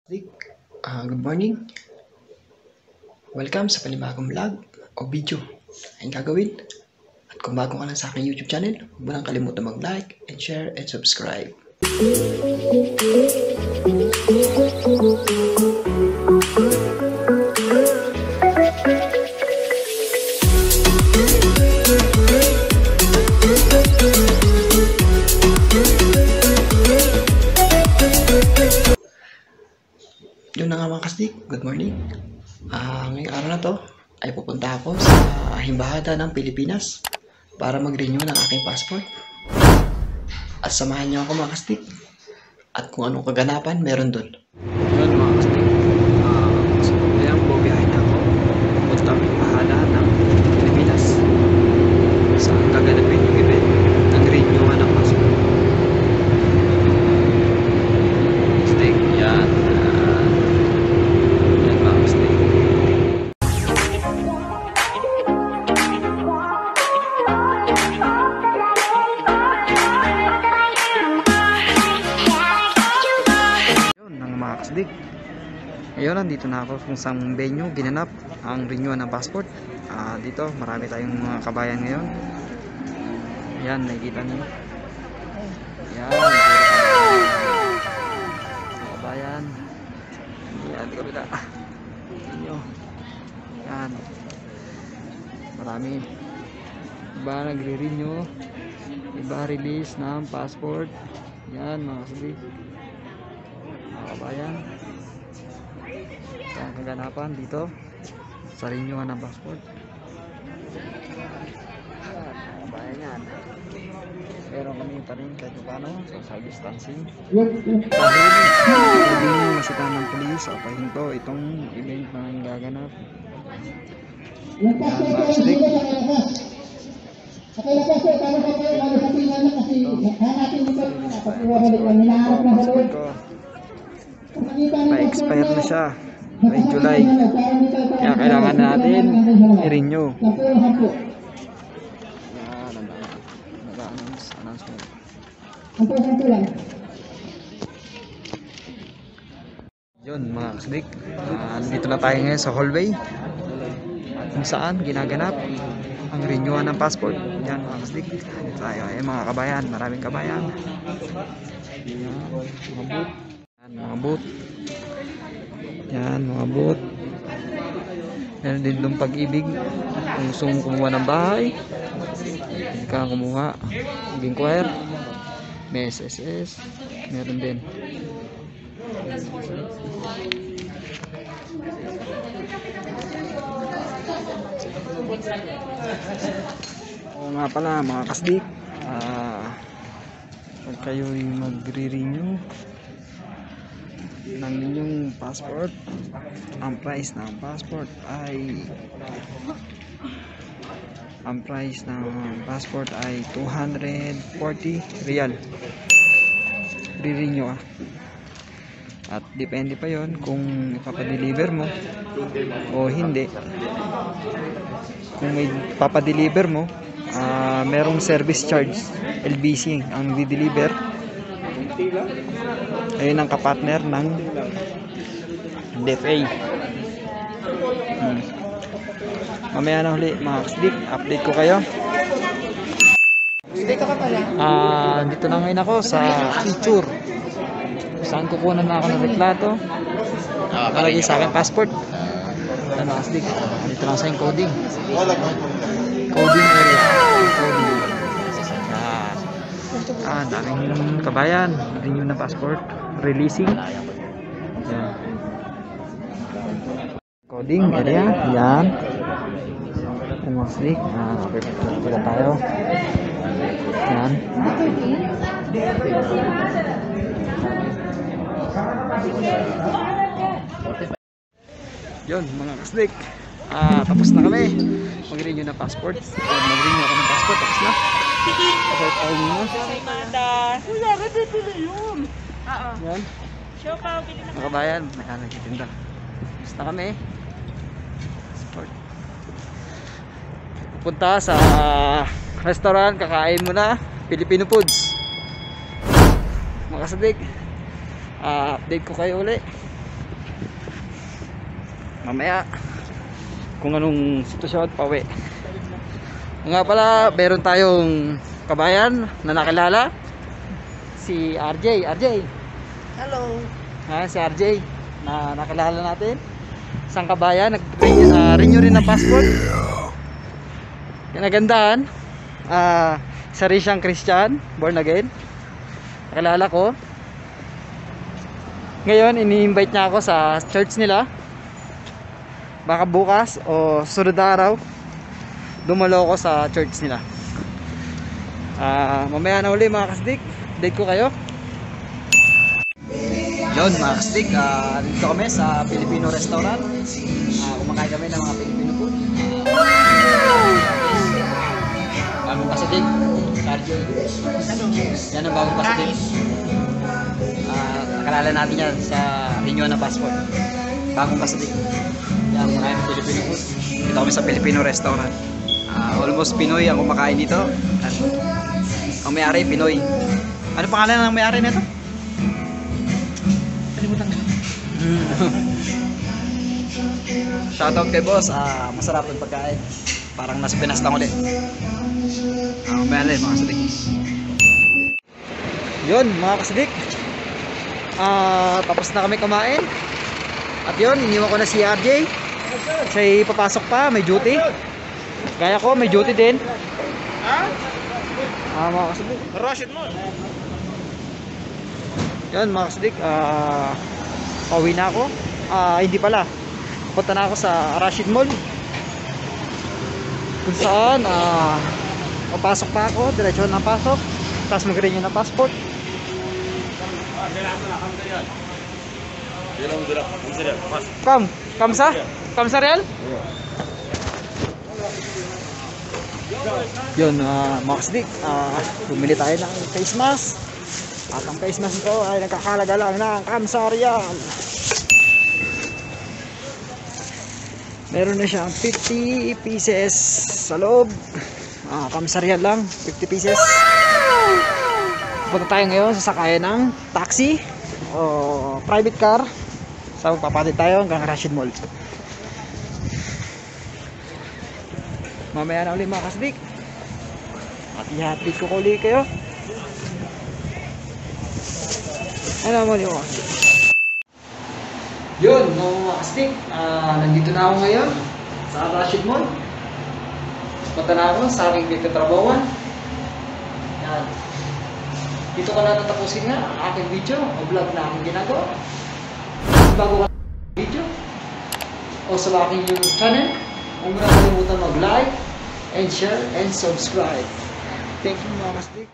Good morning. Welcome sa panibagong vlog o video ang gagawin. At kung bago ka lang sa aking YouTube channel, huwag mo lang kalimutan mag-like and share and subscribe. Yun na nga mga kasdik, good morning. Ngayong araw na to ay pupunta ako sa Embahada ng Pilipinas para mag-renew ng aking passport. At samahan niyo ako mga kasdik at kung anong kaganapan meron doon. Yun mga kasdik, ayan po biyahe na ako pupunta ang Embahada ng Pilipinas sa gaganapin yung event ng renewal ng passport. Kasdik, yan. Yan mga kasdik. Kasdik. Ngayon, nandito na ako kung saan venue ginanap ang renewal ng passport. Dito, marami tayong mga kabayan ngayon. Yan, nakikita niyo. Yan, mga kabayan. Yan, di kapila. Yan. Marami. Iba nagre-renew. Iba release ng passport. Yan, mga kasdik. Kabayan, ang kaganapan dito sa renewal ng passport. Kabayan yan, pero kami pa rin kahit paano social distancing dahil hindi masitan ng polis o pahinto itong event na gaganap. Yan, backstage. Pa-expire na siya by July, kaya kailangan natin i-renew. Announcement. Yun mga kasdik, dito na tayo ngayon sa hallway kung saan ginaganap ang renewal ng passport. Yan mga kasdik, dito tayo. Mga kabayan, maraming kabayan. Mga boot. Yan, mga boot. Meron din doon Pag-ibig. Kung gusto mong kumuha ng bahay, hindi ka kumuha. Inquire. May SSS. Meron din. Oo nga pala mga kasdik, pag kayo'y magre-renew ng inyong passport, ang price ng passport ay 240 real. Re-renew at depende pa yon kung ipapadeliver mo o hindi. Kung may papadeliver mo, merong service charge, LBC ang di-deliver. Ayun ang kapartner ng DFA. Mamaya na huli mga kasdik, update ko kayo. Dito ka pala. Dito na ngayon ako sa feature saan kukunan na ako ng reklato palagi sa akin passport. Mga kasdik, dito lang sa yung coding area. Daming kabayan, renew na passport, releasing. Yan. Coding area, yan. Mga kasdik, pila tayo. Yan. Yun mga kasdik, tapos na kami mag-renew na passport. Mag-renew ako ng passport, tapos na. Okay, tayo muna. Kuya, bibili yun. Yan. Mga kabayan, nagtitinda. Tapos na kami. Passport. Pupunta sa restaurant, kakain muna Filipino foods. Mga kasdik, update ko kayo ulit mamaya kung anong sitwasyon pauwi. Nga pala, meron tayong kabayan na nakilala, si RJ. Hello. Si RJ na nakilala natin, isang kabayan, nag-renew rin ng passport. Kinagandahan, isa rin siyang Christian, born again, nakilala ko. Ngayon ini-invite niya ako sa church nila. Baka bukas o sunod na araw dumalo ako sa church nila. Mamaya na uli mga kasdik, date ko kayo. Yun mga kasdik, dito kami sa Filipino restaurant. Kumakain kami ng mga Filipino food. Bagong kasdik, cardio. Yan ang bagong kasdik. Nakalala natin yan sa renew ng passport. Bagong kasdik. Yan, kumakain ng Filipino food. Dito kami sa Filipino restaurant. Almost Pinoy ang kumakain dito. At ang may-ari Pinoy. Ano pangalan ng may-ari nito? Kalimutan ko. Shoutout kay boss. Masarap yung pagkain. Parang nasa Pinas lang ulit. May-ari mga kasidik. Yun mga kasidik. Tapos na kami kumain. At yun, iniwan ko na si RJ. Siya'y papasok pa, may duty. Gaya ko, may duty din. Mga kasidik. Rashid mo. Yan mga kasidik, pauwi na ako. Hindi pala, punta na ako sa Rashid Mall, kung saan papasok pa ako, diretso na pasok, tapos mag-renew ng passport. Kamsa real? Yun mga kasdik, bumili tayo ng face mask. At ang face mask ko ay nagkakalaga lang ng Kamsa real. Meron na siyang 50 pieces sa loob. Kamsa real lang, 50 pieces. Punta tayo ngayon sa sakayan ng taxi o private car. So papalit tayo hanggang Rashid Mall. Mamaya na ulit mga kasdik. At i-update ko ulit kayo. Ano mo niyo? Yun mga kasdik, nandito na ako ngayon sa Rashid Mall. Punta na ako sa aking pagtatrabawan. Yan. Dito ko na tatapusin nga ang aking video o vlog na aking ginagawa. Bago ka video o sa aking YouTube channel, huwag mo na kalimutan mag-like and share and subscribe. Thank you mga kasdik.